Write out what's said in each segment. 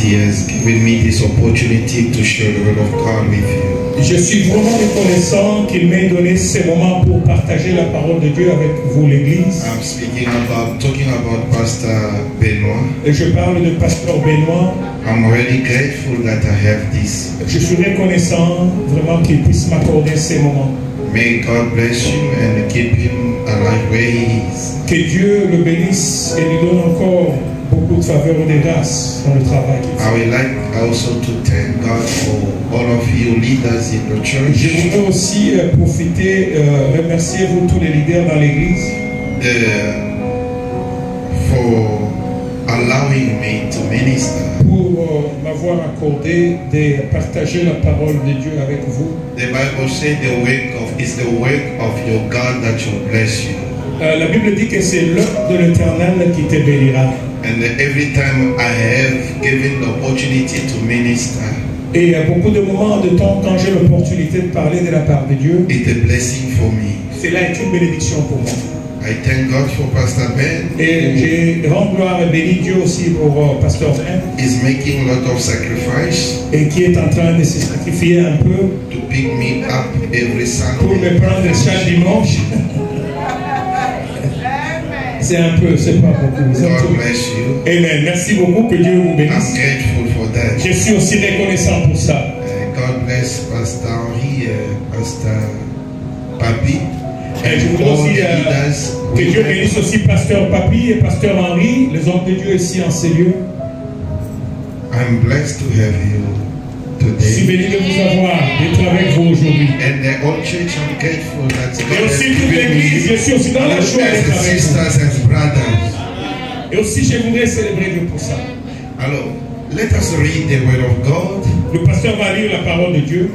He has given me this opportunity to share the word of God with you. Je suis vraiment reconnaissant qu'il m'ait donné ces moments pour partager la parole de Dieu avec vous, l'Église. I'm talking about Pastor Benoit. Et je parle de Pasteur Benoit. I'm really grateful that I have this. Je suis reconnaissant vraiment qu'il puisse m'accorder ces moments. May God bless you and keep him alive where he is. Que Dieu le bénisse et lui donne encore beaucoup de faveur et de grâce dans le travail qu'il fait. I would like also to thank God for all of you leaders in the church. Je voudrais aussi remercier vous tous les leaders dans l'église for allowing me to minister. Pour m'avoir accordé de partager la parole de Dieu avec vous. The Bible says it's the work of your God that will bless you. La Bible dit que c'est l'œuvre de l'Éternel qui te bénira. And every time I have given the opportunity to minister, et beaucoup de moments de temps quand j'ai l'opportunité de parler de la part de Dieu, it's a blessing for me. Cela est une bénédiction pour moi. I thank God for Pastor Ben. Et je rends gloire et bénis Dieu aussi pour Pasteur Ben. He's making a lot of sacrifice. Et qui est en train de se sacrifier un peu. To pick me up every Sunday. Pour me prendre chaque dimanche. C'est un peu, c'est pas beaucoup. God bless you. Amen. Merci beaucoup, que Dieu vous bénisse. I'm grateful for that. Je suis aussi reconnaissant pour ça. God bless Pastor Henri, Pastor Papi. Et je voudrais aussi que Dieu bénisse aussi Pasteur Papi et Pasteur Henri, les hommes de Dieu ici en ces lieux. I'm blessed to have you today. Je suis béni de vous avoir, d'être avec vous aujourd'hui. And the whole church, I'm grateful that God et aussi toute l'église, je suis aussi dans la joie d'être avec vous. Et aussi, je voudrais célébrer Dieu pour ça. Alors, let us read the word of God. Le pasteur va lire la parole de Dieu.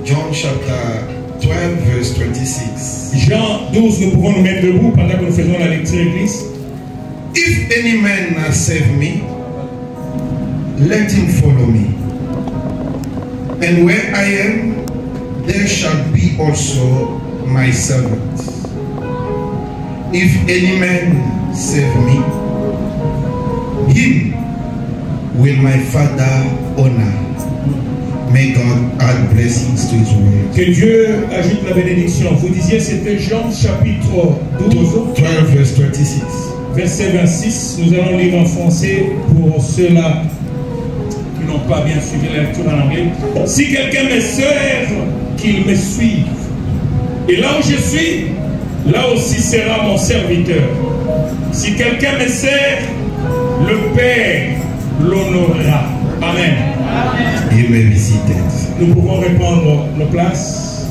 John chapter 12, verse 26. Jean 12, nous pouvons nous mettre debout pendant que nous faisons la lecture église. If any man not save me, let him follow me. And where I am, there shall be also my servant. If any man save me, him will my Father honor. May God add blessings to his word. Que Dieu ajoute la bénédiction. Vous disiez c'était Jean chapitre 12, 12 verse 26. Verset 26. Nous allons lire en français pour ceux-là qui n'ont pas bien suivi la lecture en anglais. Si quelqu'un me sert, qu'il me suive. Et là où je suis, là aussi sera mon serviteur. Si quelqu'un me sert, le Père l'honorera. Amen. You may be seated. Nous pouvons répondre nos places.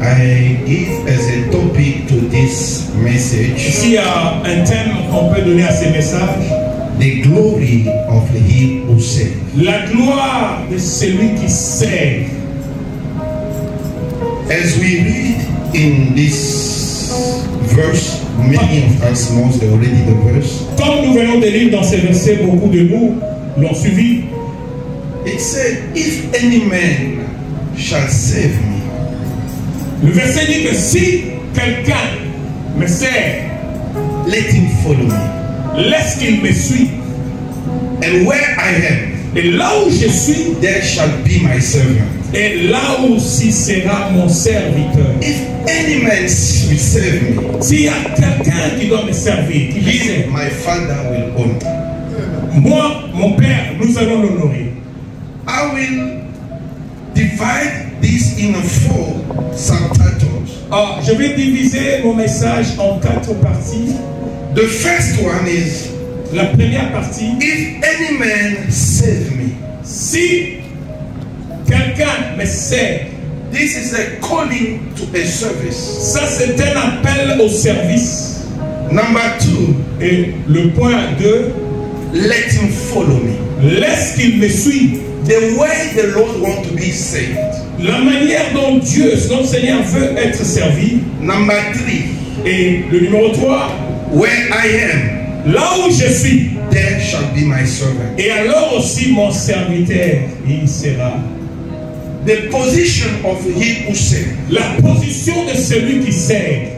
I give as a topic to this message. S'il y a un thème qu'on peut donner à ces messages, the glory of him who saved. La gloire de celui qui sert. As we read in this verse, many of us know already the verse. Comme nous venons de lire dans ces versets, beaucoup de nous l'ont suivi. It said, if any man shall save me. Le verset dit que si quelqu'un me sert, let him follow me. Laisse qu'il me suive. And where I am, et là où je suis, there shall be my servant. Et là aussi sera mon serviteur. If any man will serve me, s'il y a quelqu'un qui doit me servir, qui me sert, my Father will honor. Moi, mon Père, nous allons l'honorer. I will divide this in 4 subtitles. Je vais diviser mon message en 4 parties. The first one is, la première partie, if any man save me. Si quelqu'un me sert, this is a calling to a service. Ça c'est un appel au service. Number 2, et le point 2, let him follow me. Laisse qu'il me suive. The way the Lord wants to be saved. La manière dont Dieu, notre Seigneur veut être servi. Number 3, et le numéro 3, where I am, là où je suis, there shall be my servant. Et alors aussi mon serviteur, il sera. The position of him who serves. La position de celui qui sert.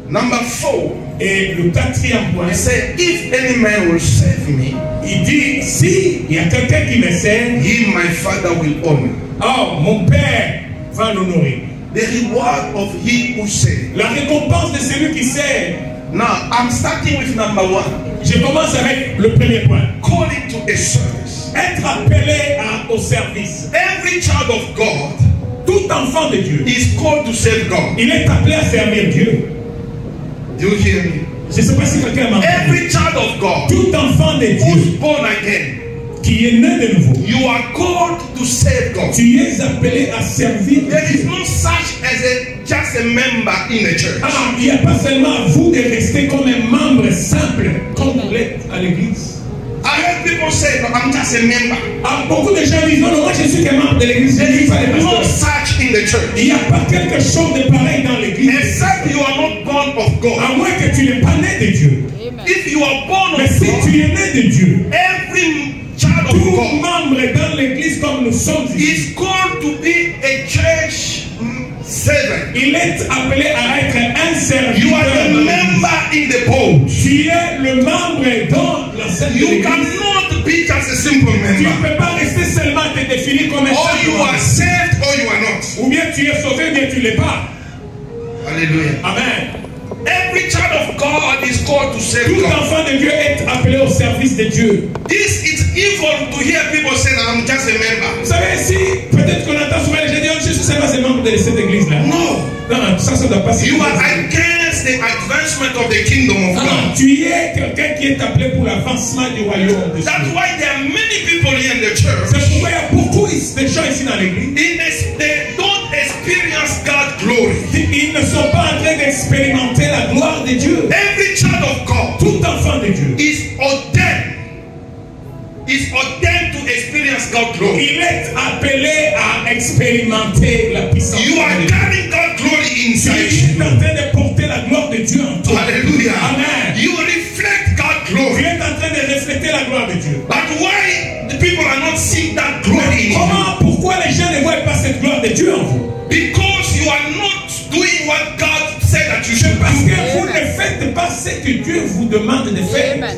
Number 4. Et le quatrième point, he said, if any man will save me, il dit, si il y a quelqu'un qui me sert, him my Father will honor. oh, mon Père va l'honorer. The reward of he who saves. La récompense de celui qui sert. Now, I'm starting with number 1. Je commence avec le premier point. Calling to a service. Être appelé au service. Every child of God, Tout enfant de Dieu, is called to serve God. il est appelé à servir Dieu. Do you hear me? Je ne sais pas si quelqu'un m'a entendu. Every child of God Tout enfant de Dieu who's born again, qui est né de nouveau, you are called to serve God. tu es appelé à servir There is Dieu. no such as just a member in the church. Ah, il n'y a pas seulement à vous de rester comme un membre simple, comme vous l'êtes à l'église. I heard people say, no, I'm just a member. Ah, beaucoup de gens disent, non, non, moi je suis qu'un membre de l'église. Je There ne suis is pas le no pasteur. such in the church. Il n'y a pas quelque chose de pareil dans l'église. Except you are not born of God. À moins que tu n'es pas né de Dieu. If you are born Mais of si God, tu es né de Dieu, every child of tout God membre dans l'église comme nous sommes ici, is called to be a church servant. il est appelé à être un serviteur. You are a dans l'église. member in the boat. Tu es le membre dans la scène de You l'église. cannot be just a simple Tu ne member. peux pas rester seulement te définir comme un Or you simple are membre. saved or you are not. Ou bien tu es sauvé, ou bien tu ne l'es pas. Hallelujah. Amen. Every child of God is called to serve Tout God. enfant de Dieu est appelé au service de Dieu. This is evil to hear people say that I'm just a member. Vous savez, si peut-être qu'on entend souvent les gens dire, je suis seulement ce membre de cette église-là. No. Non, non, ça ne doit pas se You are faire. against the advancement of the kingdom of Non, non, God. tu es quelqu'un qui est appelé pour l'avancement du royaume de That's Dieu. why there are many people here in the church. C'est pourquoi il y a beaucoup de gens ici dans l'église. They don't experience God's glory. Ils ne sont pas en train d'expérimenter la gloire de Dieu. Every child of God Tout enfant de Dieu, is ordained to experience God's glory. il est appelé à expérimenter la puissance You de are Dieu. carrying God's glory Tu inside es you. en train de porter la gloire de Dieu en toi. Hallelujah. Amen. You reflect God's Tu glory. es en train de refléter la gloire de Dieu. But why the people are not seeing that glory in you? Pourquoi les gens ne voient pas cette gloire de Dieu en vous? Because you are not doing what God said that you should Parce do. que vous ne faites pas ce que Dieu vous demande de faire. Amen.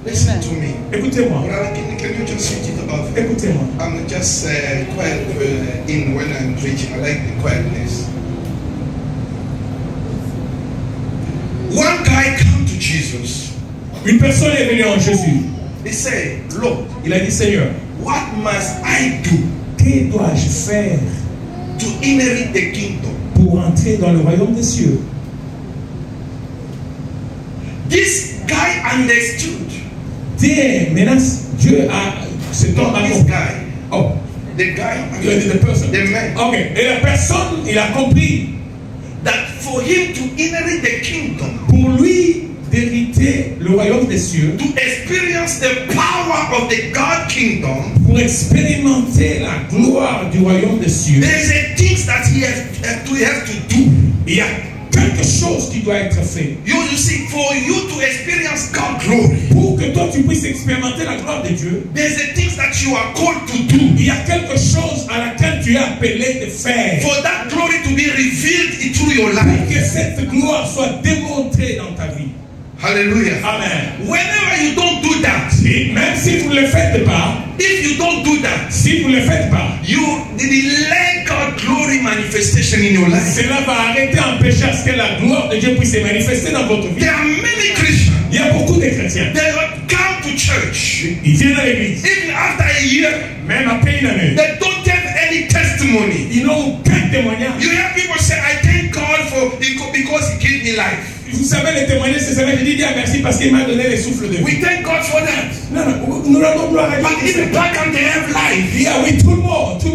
Listen to me. Écoutez-moi. Brother, can you just switch it about? Écoutez-moi. I'm just quiet in when I'm preaching. I like the quietness. One guy came to Jesus. Une personne est venue en Jésus. He said, Lord, Il a dit, Seigneur, what must I do que dois-je faire to inherit the kingdom? pour entrer dans le royaume des cieux? This guy understood. Maintenant, Dieu a... cet homme Not a this compris. guy. Oh, The guy, the person. the man. Ok, et la personne, il a compris. That for him to inherit the kingdom, Pour lui, d'hériter le royaume des cieux, to experience the power of the God kingdom, pour expérimenter la gloire du royaume des cieux, there's a things that he have to do. il y a quelque chose qui doit être fait. You see, for you to experience God's glory, Pour que toi tu puisses expérimenter la gloire de Dieu, there's a things that you are called to do. il y a quelque chose à laquelle tu es appelé de faire. For that glory to be revealed through your Pour life. que cette gloire soit démontrée dans ta vie. Hallelujah. Amen. Whenever you don't do that, Et même si vous ne le faites pas, if you don't do that, si vous ne le faites pas, you delay God's glory manifestation in your life. cela va arrêter, empêcher à ce que la gloire de Dieu puisse se manifester dans votre vie. There are many Christians Il y a beaucoup de chrétiens. that come to church Ils viennent à l'église, even after a year, même après une année. they don't have any testimony. Ils n'ont aucun témoignage. You hear people say, I thank God for because He gave me life. Vous savez, les témoignages, c'est ça. Je dis Dieu merci parce qu'il m'a donné le souffle de vie. We thank God for that. Non, non, nous rendons gloire à But Dieu. even back and they have life. Il y a, oui, tout le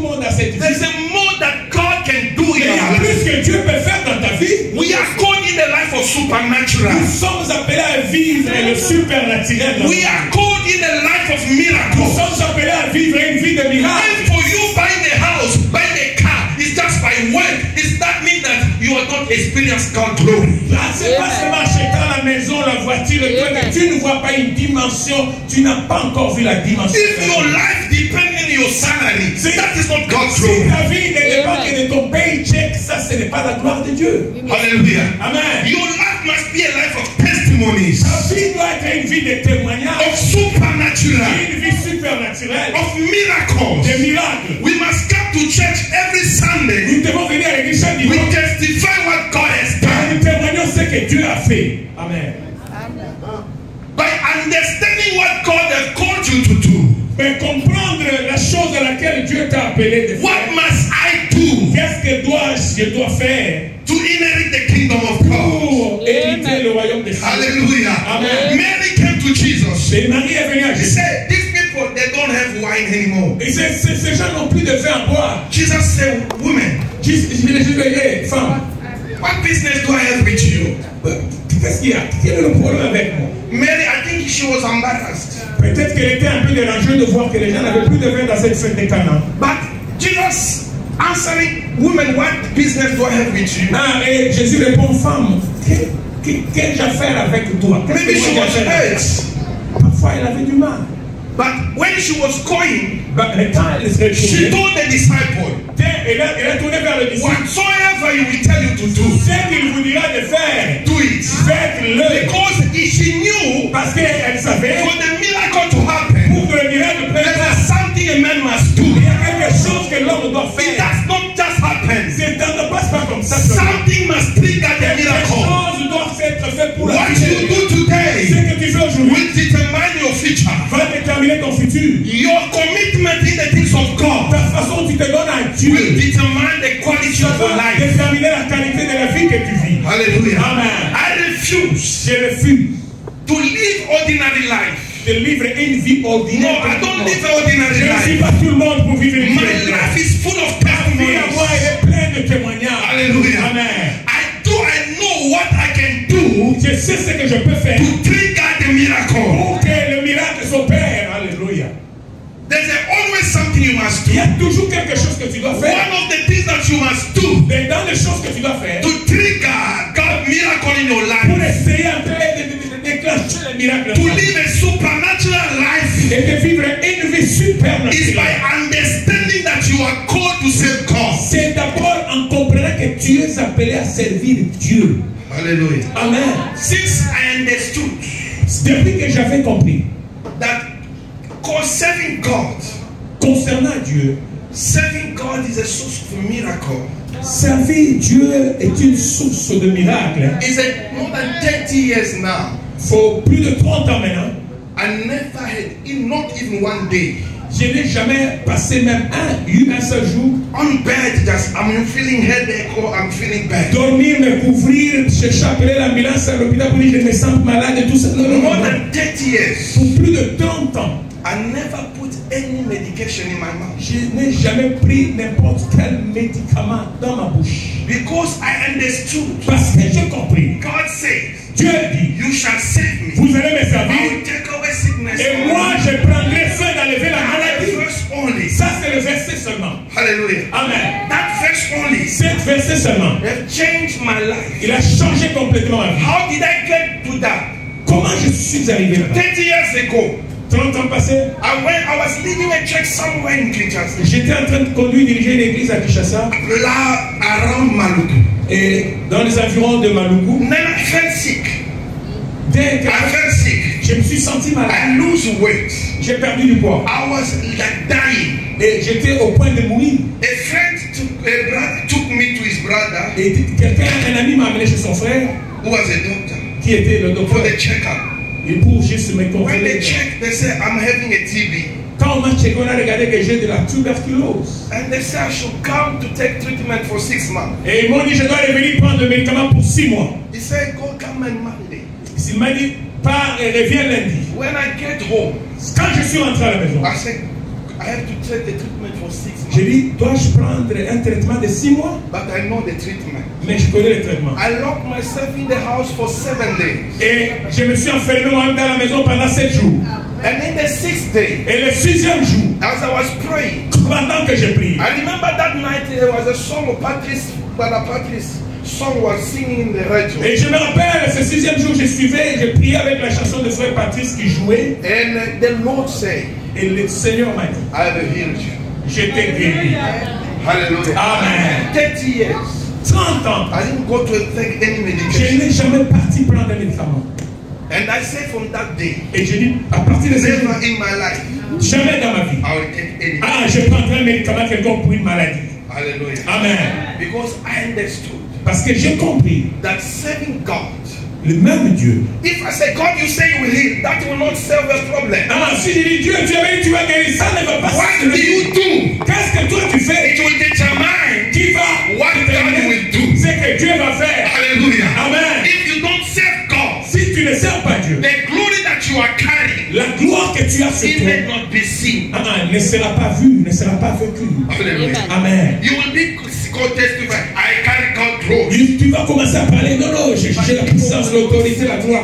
monde a cette vie. There's a more that God can do Il in y a our life. plus que Dieu peut faire dans ta vie. We are called in the life of supernatural. Nous sommes appelés à vivre le supernaturel. We are called in the life of Nous miracles. sommes appelés à vivre une vie de miracle. And for you buying a house, buying a car, it's just by word. Does that mean that you are not experiencing God's glory? C'est pas seulement acheter la maison, la voiture, et toi, que tu ne vois pas une dimension, tu n'as pas encore vu la dimension. If your life depends on your salary, that is not God's Si glory. ta vie ne dépend que de ton paycheck, ça ce n'est pas la gloire de Dieu. Hallelujah. Amen. Your life life must be a life of testimonies, Ta vie doit être une vie de témoignage, of supernatural, une vie supernaturelle, of miracles. des miracles. We must come to church every Sunday. Nous devons venir à l'église chaque We dimanche. testify what God has Nous done témoignons ce que Dieu a fait. Amen. by understanding what God has called you to do. Mais comprendre la chose à laquelle Dieu t'a appelé de What faire. must I do Qu'est-ce que je dois faire to inherit the kingdom of God? pour hériter le royaume des cieux? Hallelujah. Amen. Mary came to Jesus. Et Marie est venue à He Jésus. said, these people, they don't have wine anymore. Et ces gens n'ont plus de vin à boire. Jesus said, women, Jésus dit, femme, what business do I have with you? qu'est-ce qu'il y a? Quel est le problème avec moi? Mary, I think she was embarrassed. Peut-être qu'elle était un peu dérangée de voir que les gens n'avaient plus de vin dans cette fête de Canaan. But Jesus answering, women, what business do I have with you? Ah, et Jésus répond, femme, quelle affaire avec toi? Qu'est-ce Maybe que she moi was j'ai affaire avec hurt. toi? Parfois, elle avait du mal. But when she was going, Mais quand elle s'est she retournée, told the disciple, elle a tourné vers le disciple. whatsoever he will tell you to do, Ce qu'il vous dira de faire, do it. faites-le. Because she knew Parce qu'elle savait, for the miracle to happen, pour que le miracle there prenne is place, something a man must do. il y a quelque chose que l'homme doit It faire. does not just happen. Ça ne passe pas comme ça. seulement. Something must trigger the Quelque miracle. chose doit être fait pour la What vie. you do Ce today que tu fais aujourd'hui will determine your future. va déterminer ton futur. Your commitment in the things of God Ta façon dont tu te donnes à will Dieu determine the quality ça of your va life. déterminer la qualité de la vie que tu vis. Hallelujah. Amen. I refuse Je refuse to live ordinary life. de vivre une vie No, ordinaire. I don't live an ordinary Je ne suis life. pas tout le monde pour vivre une vie My ordinaire. life is full of Ma vie à moi testimonies. est pleine de témoignages. Hallelujah. Amen. I know what I can do Je sais ce que je peux faire to trigger the miracle. pour que le miracle s'opère. Alléluia. There's always something you must Il y do. a toujours quelque chose que tu dois faire. One of the things that you must do Mais dans les choses que tu dois faire, to trigger God's miracle in your pour life, essayer un peu de déclencher le miracle to live a supernatural life, et de vivre une vie is supernaturelle, by understanding that you are called to serve God. c'est d'abord en comprenant que tu es appelé à servir Dieu. Hallelujah. Amen. Since I understood Depuis que j'avais compris, that serving God serving God is a source of miracle. servir Dieu est une source de miracles. It's more than 30 years now. Faut plus de 30 ans maintenant. I never had, not even one day, Je n'ai jamais passé même un seul jour, on bed, just I'm feeling headache or I'm feeling bad. dormir, me couvrir, chercher à appeler l'ambulance à l'hôpital pour dire que je me sens malade et tout ça. Non, non, More non. than 30 years, Pour plus de 30 ans, I never put any medication in my mouth. je n'ai jamais pris n'importe quel médicament dans ma bouche. Because I understood. Parce que j'ai compris. God says, Dieu dit, you shall save me. vous allez me I servir will take away sickness. et moi je prendrai soin d'enlever la maladie. First only. Ça c'est le verset seulement. Hallelujah. Amen. That verse only Cet verset seulement, have changed my life. il a changé complètement ma vie. How did I get to that? Comment je suis arrivé là? 30 years ago, 30 ans passés, I was leading a church somewhere in Kinshasa. j'étais en train de conduire, diriger une église à Kinshasa Là, around Maluku. et dans les environs de Maluku. Then I felt sick. Dès que I felt sick. je me suis senti malade, I lose weight. j'ai perdu du poids I was like dying. et j'étais au point de mourir. A friend took me to his brother, Et un ami m'a amené chez son frère who was a doctor, qui était le for docteur. the checkup. Et pour juste me When they contrôler. checked, they said, I'm having a TB. Quand on m'a checké, on a regardé que j'ai de la tuberculose. And they said I should come to take treatment for 6 months. Et ils m'ont dit, je dois revenir prendre le médicament pour 6 mois. He said, go come on Monday. Il m'a dit, pars et reviens lundi. When I get home, Quand je suis rentré à la maison, I said, I have to take the treatment for 6 months. j'ai dit, dois-je prendre un traitement de 6 mois? But I know the treatment. Mais je connais le traitement. I locked myself in the house for 7 days. Et je me suis enfermé moi-même dans la maison pendant 7 jours. And in the 6th day, Et le 6e jour, as I was praying, pendant que j'ai prié, I remember that night there was a song of Brother Patrice song was singing in the radio. et je me rappelle, ce 6e jour, je suivais, je priais avec la chanson de frère Patrice qui jouait. And the Lord said, Et le Seigneur m'a dit, I have healed you. je t'ai guéri. Hallelujah. Amen. 30 years. 30 ans. I didn't go to take any Je medication. n'ai jamais parti prendre un médicament. And I said from that day, Et je dis, à partir de ce jour, never in my life, jamais dans ma vie. I will take any. Ah, je prendrai un médicament quelconque pour une maladie. Hallelujah. Amen. Because I understood Parce que j'ai compris, that serving God, le même Dieu. if I say God, you say you will heal, that will not solve the problem. Ah, si je dis Dieu, tu vas guérir, ça ne va pas. What do you do? Qu'est-ce que toi tu fais? It will determine Qui va? what God will do. C'est que Dieu va faire. Hallelujah. Amen. If you don't serve God, Si tu ne sers pas Dieu, the glory that you are carrying, la gloire que tu as sur it toi may not be seen. ne sera pas vue, ne sera pas vécue. Hallelujah. Amen. You will be God testify. I carry God glory. Tu vas commencer à parler, non, j'ai la puissance, l'autorité, la gloire.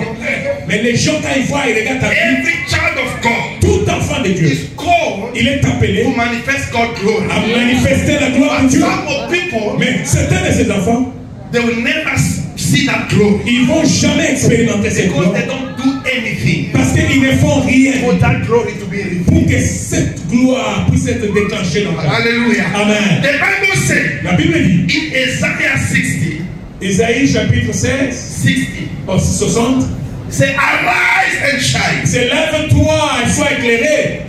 Mais les gens, quand ils voient, ils regardent ta vie. Every child of God Tout enfant de Dieu, is called il est appelé to manifest God glory. à manifester la gloire de But Dieu. some of people, Mais certains de ces enfants, they will never see that glory ils vont jamais expérimenter cette because gloire. they don't do anything Parce qu'ils ne font rien for that glory to be revealed. pour que cette gloire puisse être déclenchée dans ta vie. Hallelujah. Amen. The Bible says La Bible dit, in Isaiah 60, Isaïe chapitre 16, 60, say, arise and shine, c'est lève-toi et sois éclairé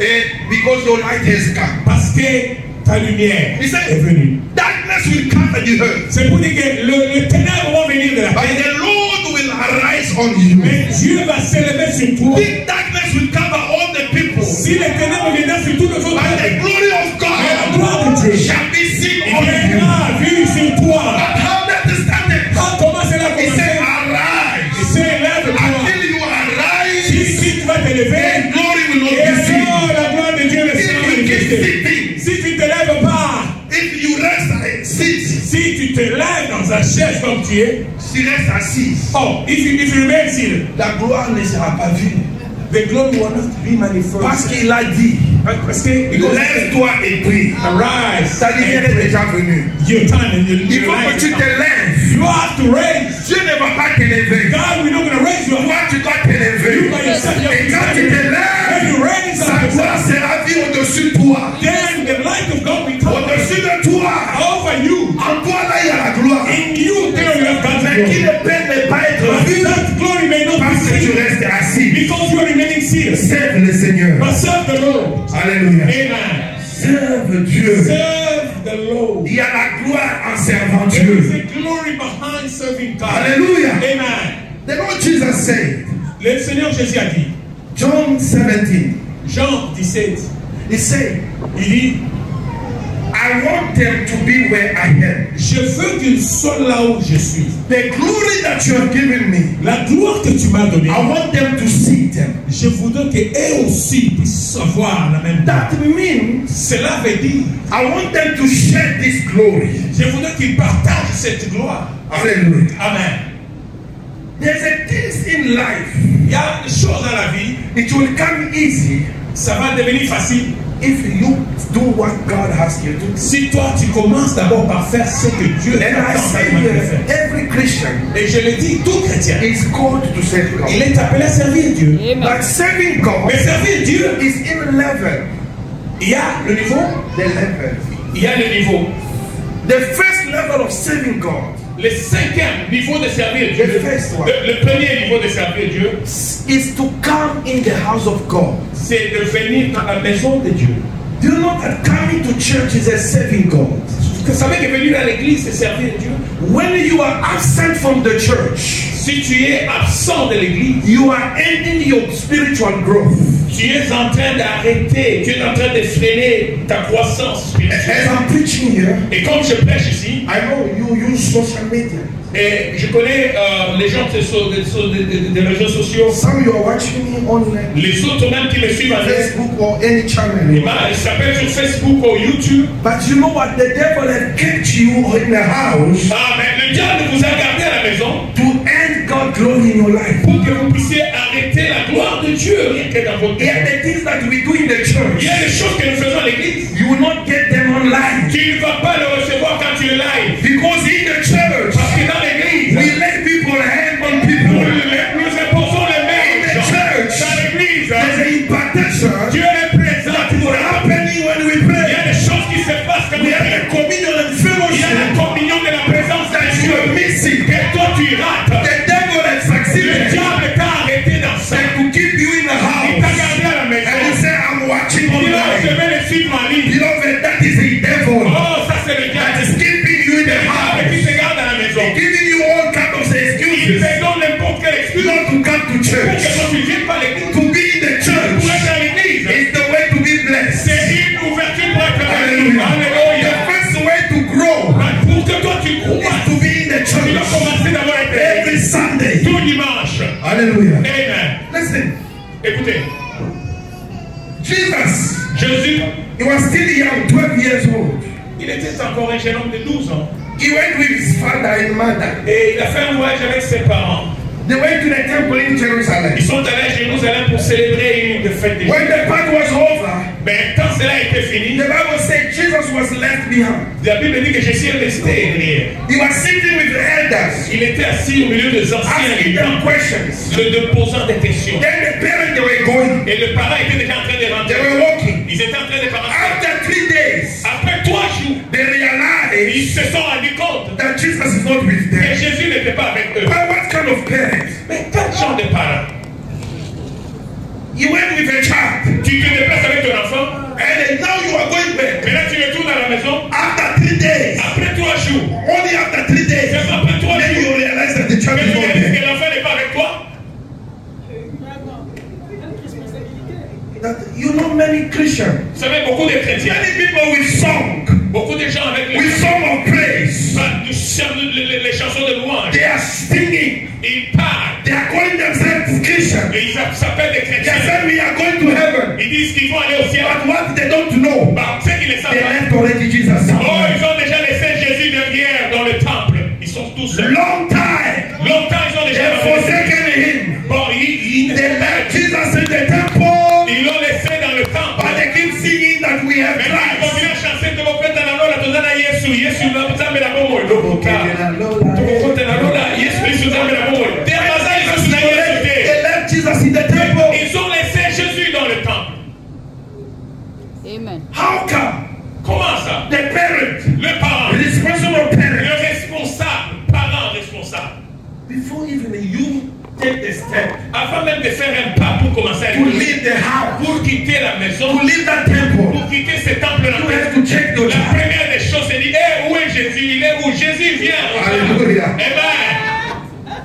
because your light has come. parce que ta lumière He said, est venue. darkness will cover the earth, C'est pour dire que le ténèbre va venir de la but terre, the Lord will arise on you. mais Dieu va s'élever sur toi. Big darkness will cover all the people, Si les ténèbres viennent sur tous les autres, but the glory of mais la God gloire de Dieu shall be seen il on you. viendra vue sur toi. But how that is started? Comment cela a He said, commencé? arise. Il s'élève-toi. Until you arise, Si tu vas t'élever, the glory will not et be seen. alors la gloire de Dieu ne sera If you keep manifestée. sitting, Si tu ne te lèves pas, if you rest and sit, si tu te lèves dans un chaise comme tu es, si reste assis, oh, if you remain seated, la gloire ne sera pas vue. the glory will not be manifested. Parce qu'il a dit, Parce que lève-toi et prie. arise, Ta lumière est déjà venue. your time and your Il faut life que tu is te come. lèves. You have to raise. Dieu ne va pas t'élever. God, we're not going to raise you. Toi, tu dois t'élever. You by yourself, you have Et to quand tu te stand. When lèves, you raise sa up, gloire sera vue au-dessus de toi. then the light of God will come Au-dessus de toi. over you. En toi, là, il y a la gloire. In you, there you have God's Mais qui glory. ne peut ne pas être But vu that glory may not parce be que tu seen restes assis. because you are remaining seated. Serve le Seigneur. But serve the Lord. Alléluia. Amen. Serve Dieu. Serve the Lord. Il y a la gloire en servant There is Dieu. a glory behind serving God. Alléluia. Amen. The Lord Jesus said, Le Seigneur Jésus a dit, John 17, Jean 17, he said, il dit, I want them to be where I am. je veux qu'ils soient là où je suis. The glory that you have given me, La gloire que tu m'as donnée, I want them to see them. je voudrais qu'eux aussi puissent avoir la même gloire. That means Cela veut dire, I want them to share this glory. je voudrais qu'ils partagent cette gloire. Hallelujah. Amen. There's a things in life. Il y a des choses dans la vie, It will come easy ça va devenir facile if you do what God has you to do. si toi tu commences d'abord par faire ce que Dieu And I t'attend say vraiment de faire. every Christian Et je le dis, tout chrétien, is called to serve God. il est appelé à servir Dieu. But serving God Mais servir Dieu, is in level. il y a le niveau, The level. il y a le niveau. The first level of serving God Le cinquième niveau de servir Dieu, The first one. le premier niveau de servir Dieu, is to come in the house of God. c'est de venir dans la maison de Dieu. Do you know that coming to church is a serving God? Vous savez que venir à l'église, c'est servir Dieu. When you are absent from the church, Si tu es absent de l'église, you are ending your spiritual growth. tu es en train d'arrêter, tu es en train de freiner ta croissance spirituelle. As I'm preaching here, Et comme je prêche ici, I know you use social media. et je connais les gens des réseaux sociaux, Some you are watching me on les autres même qui me suivent en ligne, Facebook or any channel. ils s'appellent sur Facebook ou YouTube. But you know what? The devil has kept you in the house Ah, mais le diable vous a gardé à la maison to end God's glory in your life. pour que vous puissiez arrêter la gloire de Dieu rien que dans votre Yeah, vie. the things that we do in the Il church, y a des choses que nous faisons à l'église. you will not get them online. Tu ne vas pas le recevoir quand tu es live. Because in the church, Parce que dans l'église, we let people hand on people. nous imposons les mains In aux the gens. church, Dans l'église, there's an impartation Dieu est présent. that is happening when we Il y pray. a des choses qui se passent quand We on have prie. a communion and Il y a la fellowship communion de la présence de that you je online. vais les suivre en ligne. Beloved, that is a devil Oh, ça c'est le that diable. is keeping you in the Qui house, te garde à la maison. giving you all kinds of Il excuses te donne n'importe quelle excuse not to come to pour que church. tu ne viennes pas à l'église. To be in the Pour church être à l'église, is the way to be blessed. c'est une ouverture pour être à l'église. Hallelujah. Alléluia. The first way to grow Pour que toi tu crois, is to be in the tu dois church commencer d'abord à être à every l'église. Sunday. Tout dimanche. Hallelujah. Amen. Listen, Écoutez, Jesus, Jésus, he was still young, 12 years old. il était encore un jeune homme de 12 ans. He went with his father and mother. Et il a fait un voyage avec ses parents. They went to the temple in Jerusalem. Ils sont allés à Jérusalem pour célébrer une fête des When Juifs. the part was over, Mais quand cela était fini, the Bible said Jesus was left behind. la Bible dit que Jésus est resté derrière. He was sitting with the elders, Il était assis au milieu des anciens asking them habitants, questions. de posant des questions. Then the parents, they were going. Et le parent était déjà en train de They rentrer. were walking. Ils étaient en train de rentrer. After 3 days, Après 3 jours, they realized ils se sont rendus compte that Jesus is not with que them. Jésus n'était pas avec eux. But what kind of parents? Mais quel genre de parents? You went with a child, Tu te déplaces avec ton enfant, and then now you are going back. mais là tu retournes à la maison. After 3 days, Après 3 jours, only after 3 days, c'est après 3 then jours you realize that the child que is tu not réalises there. que l'enfant n'est pas avec toi. That you know many Christians, Vous savez, beaucoup de chrétiens, many people with song, beaucoup de gens avec with song of praise, les chansons de louange, they are singing, ils parlent they are calling themselves Christians. et ils s'appellent des They chrétiens. said we are going to heaven, Ils disent qu'ils vont aller au ciel. but what they don't know, Bah, tu sais qu'ils ne savent they pas. left already Jesus Oh, somewhere. ils ont déjà laissé Jésus derrière dans le temple. Ils sont tous seuls. Long time, Longtemps, ils ont they déjà have laissé. forsaken him. Bon, ils They left Jesus in the temple, ils l'ont laissé dans le temple. but they keep singing that we have Mais ils Christ. continuent à chanter que vous faites dans la lola, tout ça, Yesu, Yesu, là, ça, mais la bombe, le boca. Tout le monde est dans la lola, Yesu, Yesu, ça, mais la bombe. Des bazars, ils sont dans Yesu. They left Jesus in the temple. Ils ont laissé Jésus dans le temple. Amen. How come Comment ça? the parent, Le parent, responsible parent, le responsable, parent responsable, before even you take the step avant même de faire un pas pour commencer à to leave the house, pour quitter la maison, to leave that temple, pour quitter ce temple-là, you have to check your la child. première des choses, c'est dire, où est Jésus? Il est où? Jésus vient. Hallelujah. Amen.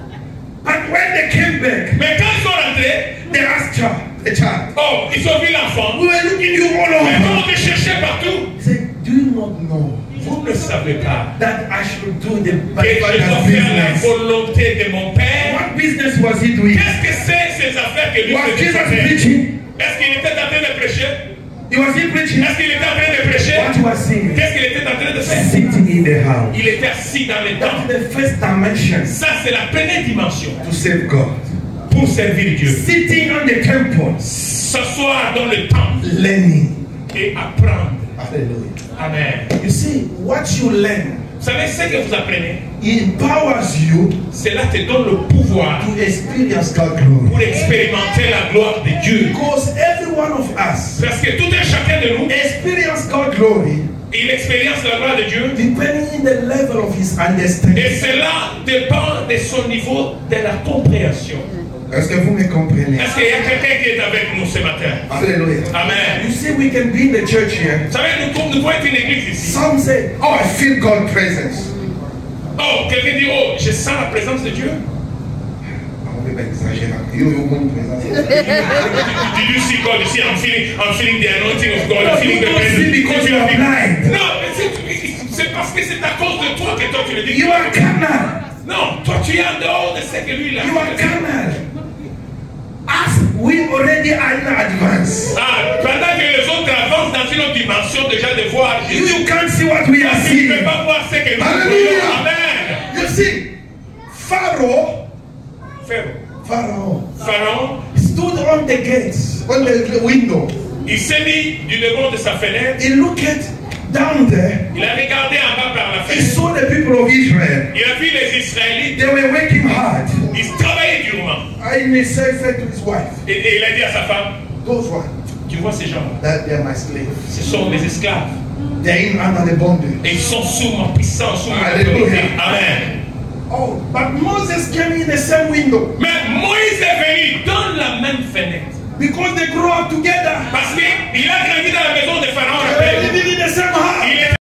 But when they came back, Mais quand ils sont rentrés, they asked the child, oh, ils ont vu l'enfant. we were looking you all Mais over. on te cherchait partout. He said, do you not know Vous ne savez pas that I should do the que je dois Father's faire la business? volonté de mon Père. What business was he doing? Qu'est-ce que c'est ces affaires que lui Was faisait Jesus faire? preaching? Est-ce qu'il était en train de prêcher? Was he preaching? Est-ce qu'il était en train de prêcher? What was he? Qu'est-ce qu'il était en train de faire? Sitting in the house. Il était assis dans les temps. That's the first dimension Ça, c'est la première dimension to save God. pour servir Dieu. Sitting on the temple, S'asseoir dans le temple learning. et apprendre. Hallelujah. Amen. You see, what you learn, Vous savez, ce que vous apprenez, empowers you cela te donne le pouvoir to experience God's glory. pour expérimenter la gloire de Dieu. Because every one of us Parce que tout un chacun de nous, experience God's glory il expérience la gloire de Dieu. depending on the level of his Et understanding. cela dépend de son niveau de la compréhension. Est-ce que vous me comprenez? Est-ce qu'il y a quelqu'un qui est avec nous ce matin? Hallelujah. Amen. You see, we can be in the church here. Vous savez, nous pouvons être une église ici. Some say, oh, I feel God's presence. Oh, quelqu'un dit, oh, je sens la présence de Dieu. On peut pas exagérer. You want presence. Did you see God? You see, I'm feeling the anointing of God. I'm feeling the You don't see presence. because you are blind. Non, mais c'est parce que c'est à cause de toi que toi tu le dis. You are carnal. Non, toi tu es en dehors de ce que lui il a You are fait. carnal. As we already are in advance. Ah, pendant que les autres avancent dans une autre dimension déjà de voir Jésus. You can't see what we are Tu ne peux seeing. pas voir ce que nous Hallelujah. voyons. Amen. You see, Pharaoh Pharaon, stood on the gates, on the window. il s'est mis du devant de sa fenêtre. He looked down there. Il a regardé en bas par la He fenêtre. saw the people of Israel. Il a vu les Israélites. They were working hard. Ils travaillaient durement. And he said to his wife, Et il a dit à sa femme, those ones, tu vois ces gens, that they are my slaves. ce sont mes esclaves. They're in under the bondage. Et ils sont sous ma puissance, sous ma Alléluia. autorité. Amen. Oh, but Moses came in the same window. Mais Moïse est venu dans la même fenêtre. Because they grow up together. Parce qu'il a grandi